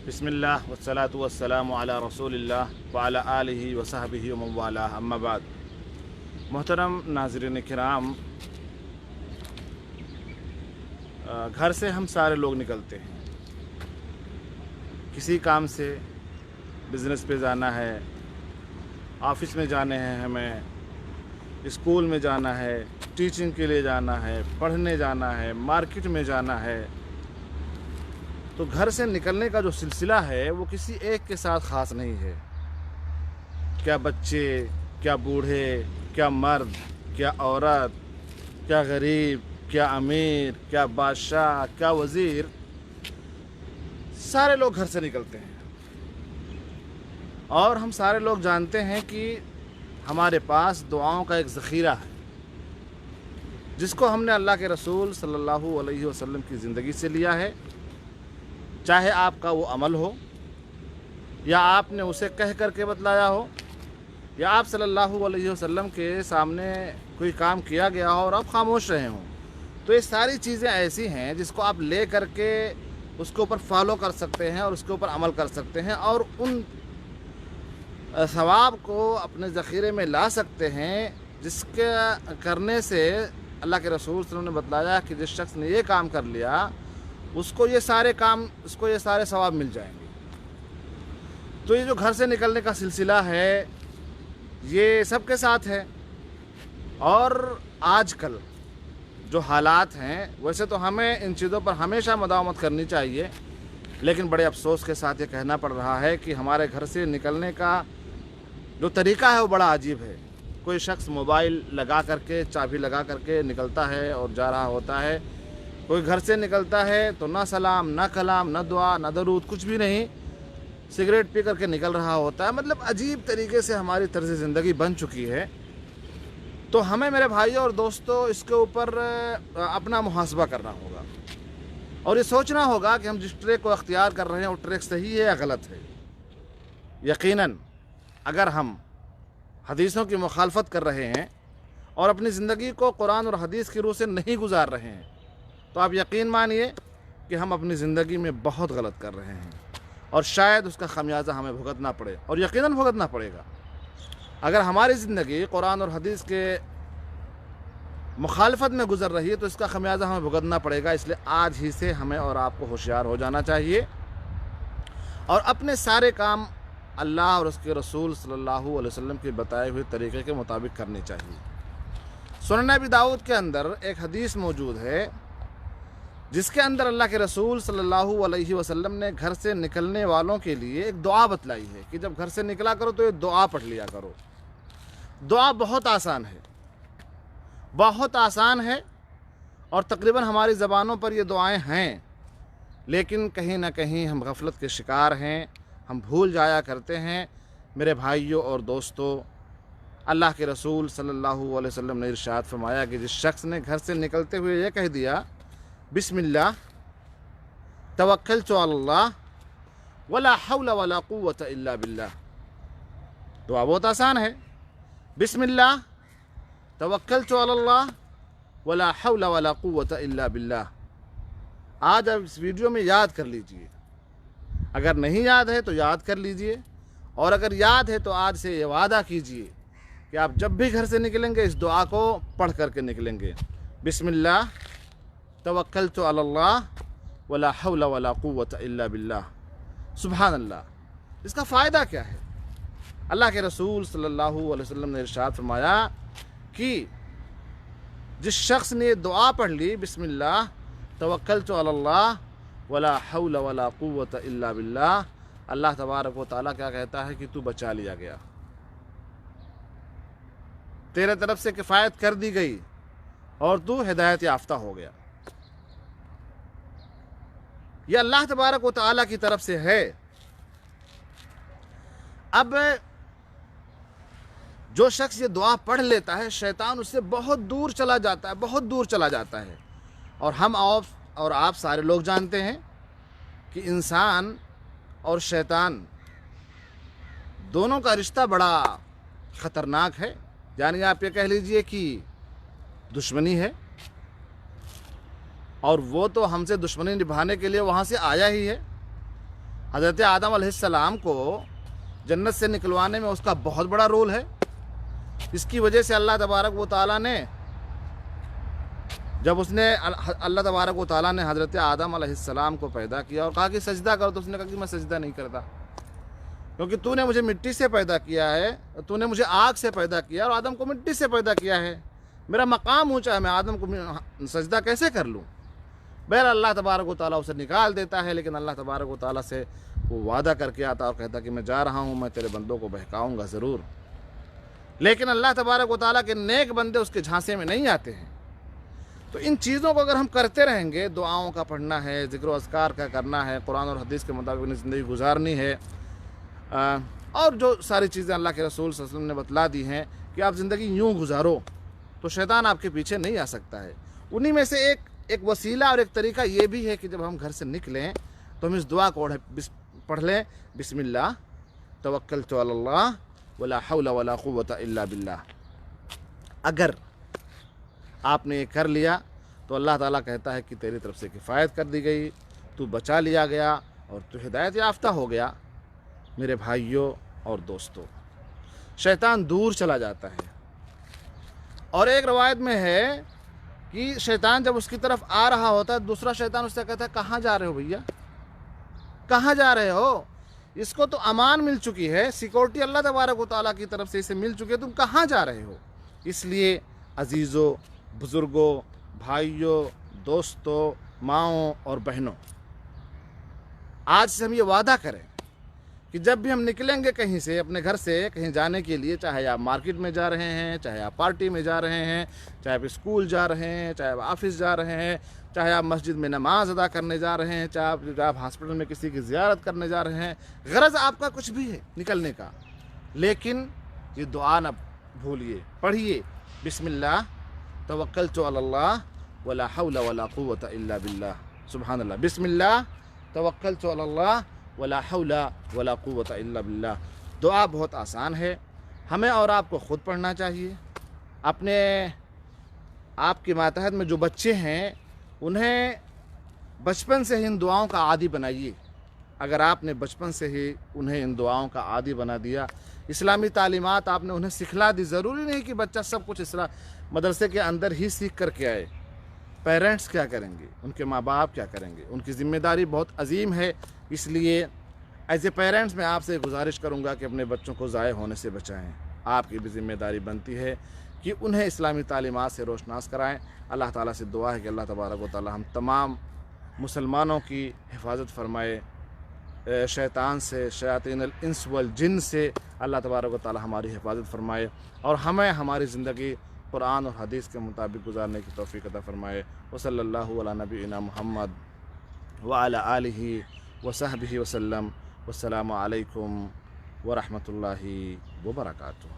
بسم اللہ والصلاة والسلام علی رسول اللہ وعلی آلہ وصحبہ ومن والاه اما بعد۔ محترم ناظرین کرام، گھر سے ہم سارے لوگ نکلتے ہیں، کسی کام سے، بزنس پہ جانا ہے، آفس میں جانے ہیں، ہمیں اسکول میں جانا ہے، ٹیچنگ کے لیے جانا ہے، پڑھنے جانا ہے، مارکیٹ میں جانا ہے۔ تو گھر سے نکلنے کا جو سلسلہ ہے وہ کسی ایک کے ساتھ خاص نہیں ہے۔ کیا بچے، کیا بوڑھے، کیا مرد، کیا عورت، کیا غریب، کیا امیر، کیا بادشاہ، کیا وزیر، سارے لوگ گھر سے نکلتے ہیں۔ اور ہم سارے لوگ جانتے ہیں کہ ہمارے پاس دعاؤں کا ایک ذخیرہ ہے، جس کو ہم نے اللہ کے رسول صلی اللہ علیہ وسلم کی زندگی سے لیا ہے۔ چاہے آپ کا وہ عمل ہو، یا آپ نے اسے کہہ کر کے بتلایا ہو، یا آپ صلی اللہ علیہ وسلم کے سامنے کوئی کام کیا گیا ہو اور آپ خاموش رہے ہوں، تو یہ ساری چیزیں ایسی ہیں جس کو آپ لے کر کے اس کے اوپر فالو کر سکتے ہیں اور اس کے اوپر عمل کر سکتے ہیں، اور ان ثواب کو اپنے ذخیرے میں لا سکتے ہیں، جس کے کرنے سے اللہ کے رسول صلی اللہ علیہ وسلم نے بتلایا کہ جس شخص نے یہ کام کر لیا اس کو یہ سارے ثواب مل جائیں گے۔ تو یہ جو گھر سے نکلنے کا سلسلہ ہے یہ سب کے ساتھ ہے، اور آج کل جو حالات ہیں، ویسے تو ہمیں ان چیزوں پر ہمیشہ مداومت کرنی چاہیے، لیکن بڑے افسوس کے ساتھ یہ کہنا پڑ رہا ہے کہ ہمارے گھر سے نکلنے کا جو طریقہ ہے وہ بڑا عجیب ہے۔ کوئی شخص موبائل لگا کر کے، چابی لگا کر کے نکلتا ہے اور جا رہا ہوتا ہے۔ کوئی گھر سے نکلتا ہے تو نہ سلام، نہ کلام، نہ دعا، نہ درود، کچھ بھی نہیں، سگریٹ پی کر کے نکل رہا ہوتا ہے۔ مطلب عجیب طریقے سے ہماری طرز زندگی بن چکی ہے۔ تو ہمیں میرے بھائیوں اور دوستوں اس کے اوپر اپنا محاسبہ کرنا ہوگا، اور یہ سوچنا ہوگا کہ ہم جس ٹریک کو اختیار کر رہے ہیں وہ ٹریک صحیح ہے یا غلط ہے۔ یقیناً اگر ہم حدیثوں کی مخالفت کر رہے ہیں اور اپنی زندگی کو قرآن اور حدیث کی روح سے نہیں گزار رہے ہیں، تو آپ یقین مانیے کہ ہم اپنی زندگی میں بہت غلط کر رہے ہیں، اور شاید اس کا خمیازہ ہمیں بھگتنا پڑے، اور یقیناً بھگتنا پڑے گا۔ اگر ہماری زندگی قرآن اور حدیث کے مخالفت میں گزر رہی ہے تو اس کا خمیازہ ہمیں بھگتنا پڑے گا۔ اس لیے آج ہی سے ہمیں اور آپ کو ہوشیار ہو جانا چاہیے، اور اپنے سارے کام اللہ اور اس کے رسول صلی اللہ علیہ وسلم کے بتائے ہوئے طریقے کے مطابق کرنے چاہیے۔ سنن ابی داؤد کے اندر ایک حدیث موجود ہے جس کے اندر اللہ کے رسول صلی اللہ علیہ وسلم نے گھر سے نکلنے والوں کے لیے ایک دعا بتلائی ہے کہ جب گھر سے نکلا کرو تو یہ دعا پڑھ لیا کرو۔ دعا بہت آسان ہے، بہت آسان ہے، اور تقریباً ہماری زبانوں پر یہ دعائیں ہیں، لیکن کہیں نہ کہیں ہم غفلت کے شکار ہیں، ہم بھول جایا کرتے ہیں۔ میرے بھائیوں اور دوستوں، اللہ کے رسول صلی اللہ علیہ وسلم نے ارشاد فرمایا کہ جس شخص نے گھر سے نکلتے ہوئے یہ کہہ دیا بسم اللہ توکلت علی اللہ ولا حول ولا قوت الا باللہ، دعا بہت آسان ہے، بسم اللہ توکلت علی اللہ ولا حول ولا قوت الا باللہ۔ آج آپ اس ویڈیو میں یاد کر لیجئے، اگر نہیں یاد ہے تو یاد کر لیجئے، اور اگر یاد ہے تو آج سے یہ وعدہ کیجئے کہ آپ جب بھی گھر سے نکلیں گے اس دعا کو پڑھ کر کے نکلیں گے، بسم اللہ توکلت علی اللہ ولا حول ولا قوت الا باللہ۔ سبحان اللہ۔ اس کا فائدہ کیا ہے؟ اللہ کے رسول صلی اللہ علیہ وسلم نے ارشاد فرمایا کہ جس شخص نے یہ دعا پڑھ لی، بسم اللہ توکلت علی اللہ ولا حول ولا قوت الا باللہ، اللہ تبارک و تعالیٰ کیا کہتا ہے کہ تو بچا لیا گیا، تیرے طرف سے کفایت کر دی گئی، اور تو ہدایت یافتہ ہو گیا۔ یہ اللہ تبارک و تعالیٰ کی طرف سے ہے۔ اب جو شخص یہ دعا پڑھ لیتا ہے شیطان اس سے بہت دور چلا جاتا ہے، بہت دور چلا جاتا ہے، اور ہم اور آپ سارے لوگ جانتے ہیں کہ انسان اور شیطان دونوں کا رشتہ بڑا خطرناک ہے، یعنی آپ یہ کہہ لیجئے کہ دشمنی ہے، اور وہ تو ہم سے دشمنی نبھانے کے لیے وہاں سے آیا ہی ہے، حضرت آدم علیہ السلام کو جنت سے نکلوانے میں اس کا بہت بڑا رول ہے. اس کی وجہ سے اللہ تبارک و تعالیٰ نے اللہ تبارک و تعالیٰ نے حضرت آدم علیہ السلام کو پیدا کیا اور کہا کہ سجدہ کرو، تو اس نے کہا کہ میں سجدہ نہیں کرتا، کیونکہ تو نے مجھے مٹی سے پیدا کیا ہے، تو نے مجھے آگ سے پیدا کیا اور آدم کو مٹی سے پیدا کیا ہے، میرا مقام اونچا ہے، میں آدم کو سجدہ کیسے کر لوں؟ بہر اللہ تبارک و تعالیٰ اسے نکال دیتا ہے، لیکن اللہ تبارک و تعالیٰ سے وہ وعدہ کر کے آتا اور کہتا کہ میں جا رہا ہوں، میں تیرے بندوں کو بہکاؤں گا ضرور. لیکن اللہ تبارک و تعالیٰ کے نیک بندے اس کے جھانسے میں نہیں آتے ہیں. تو ان چیزوں کو اگر ہم کرتے رہیں گے، دعاؤں کا پڑھنا ہے، ذکر و اذکار کا کرنا ہے، قرآن اور حدیث کے مطابق اپنی زندگی گزارنی ہے، اور جو ساری چیزیں اللہ کے رسول صلی اللہ علیہ وسلم نے بتلا دی ہیں کہ آپ زندگی یوں گزارو، تو شیطان آپ کے پیچھے نہیں آ سکتا ہے. انہی میں سے ایک وسیلہ اور ایک طریقہ یہ بھی ہے کہ جب ہم گھر سے نکلیں تو ہم اس دعا کو پڑھ لیں، بسم اللہ توکلت علی اللہ ولا حول ولا قوت الا باللہ. اگر آپ نے یہ کر لیا تو اللہ تعالیٰ کہتا ہے کہ تیری طرف سے کفایت کر دی گئی، تو بچا لیا گیا اور تو ہدایت یافتہ ہو گیا. میرے بھائیوں اور دوستوں، شیطان دور چلا جاتا ہے. اور ایک روایت میں ہے کہ شیطان جب اس کی طرف آ رہا ہوتا ہے، دوسرا شیطان اس سے کہتا ہے کہاں جا رہے ہو بھیا، کہاں جا رہے ہو؟ اس کو تو امان مل چکی ہے، سیکورٹی اللہ تبارک و تعالیٰ کی طرف سے اسے مل چکی ہے، تم کہاں جا رہے ہو؟ اس لیے عزیزوں، بزرگوں، بھائیوں، دوستوں، ماؤں اور بہنوں، آج سے ہم یہ وعدہ کریں کہ جب بھی ہم نکلیں گے کہیں سے، اپنے گھر سے کہیں جانے کے لیے، چاہے آپ مارکیٹ میں جا رہے ہیں، چاہے آپ پارٹی میں جا رہے ہیں، چاہے آپ اسکول جا رہے ہیں، چاہے آپ آفس جا رہے ہیں، چاہے آپ مسجد میں نماز ادا کرنے جا رہے ہیں، چاہے آپ ہاسپٹل میں کسی کی زیارت کرنے جا رہے ہیں، غرض آپ کا کچھ بھی ہے نکلنے کا، لیکن یہ دعا نہ بھولیے، پڑھیے، بسم اللہ توکلت علی اللہ ولا حول ولا قوت الا باللہ. سبحان اللہ. بسم اللہ توکلت علی اللہ ولا حول ولا قوت الا باللہ. دعا بہت آسان ہے، ہمیں اور آپ کو خود پڑھنا چاہیے. اپنے آپ کے ماتحت میں جو بچے ہیں انہیں بچپن سے ہی ان دعاؤں کا عادی بنائیے. اگر آپ نے بچپن سے ہی انہیں ان دعاؤں کا عادی بنا دیا، اسلامی تعلیمات آپ نے انہیں سکھلا دی، ضروری نہیں کہ بچہ سب کچھ مدرسے کے اندر ہی سیکھ کر کے آئے. پیرنٹس کیا کریں گے، ان کے ماں باپ کیا کریں گے، ان کی ذمہ داری بہت عظیم ہے. اس لیے ایز اے پیرنٹس میں آپ سے گزارش کروں گا کہ اپنے بچوں کو ضائع ہونے سے بچائیں. آپ کی بھی ذمہ داری بنتی ہے کہ انہیں اسلامی تعلیمات سے روشناس کرائیں. اللہ تعالیٰ سے دعا ہے کہ اللہ تبارک و تعالیٰ ہم تمام مسلمانوں کی حفاظت فرمائے، شیطان سے، شیاطین الانس والجن سے اللہ تبارک و تعالیٰ ہماری حفاظت فرمائے، اور ہمیں ہماری زندگی قرآن اور حدیث کے مطابق گزارنے کی توفیق عطا فرمائے. وصلی اللہ علی نبینا محمد وعلی آلہ وصحبہ وسلم. والسلام علیکم ورحمۃ اللہ وبرکاتہ.